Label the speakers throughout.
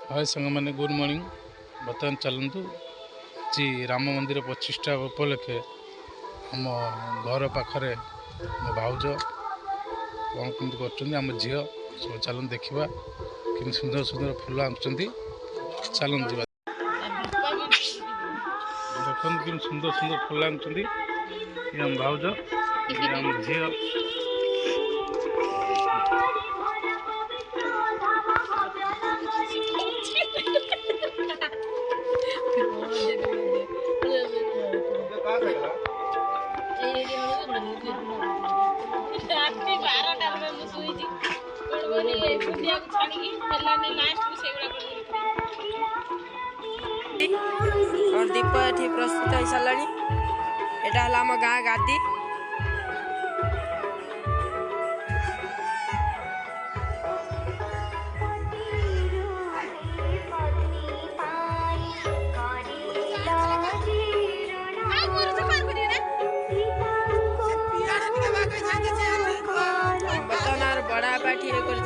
Speaker 1: हाय संग मैंने good morning. बर्तमान चलतु जी राम मंदिर 25टा उपलक्षे आम घर पाखरे मो भाउज कौन कमी करम झी सब चल देखा कि सुंदर सुंदर फूल आँचुंट चलते जा देखते कि सुंदर सुंदर फूल आँचुंट आम भाउज आम झी
Speaker 2: और दीप ये प्रस्तुत हो सारा यहाँ आम गाँ गादी बर्तमान बड़ा पाठी ये कर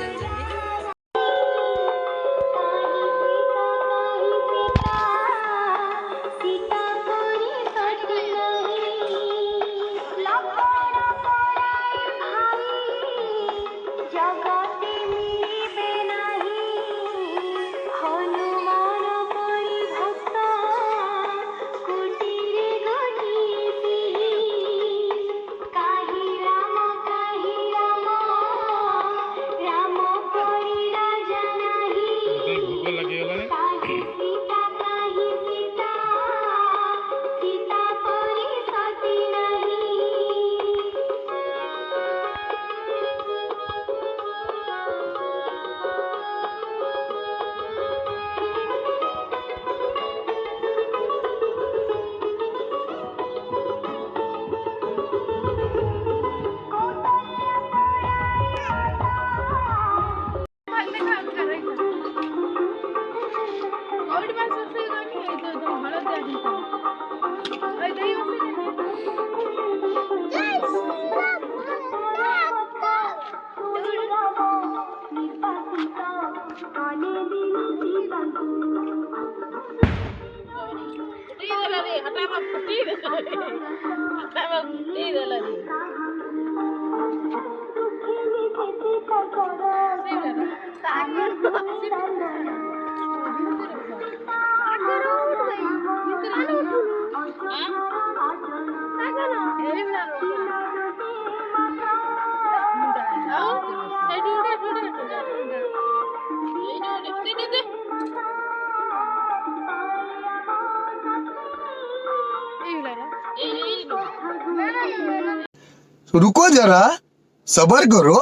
Speaker 3: रुको जरा सबर करो।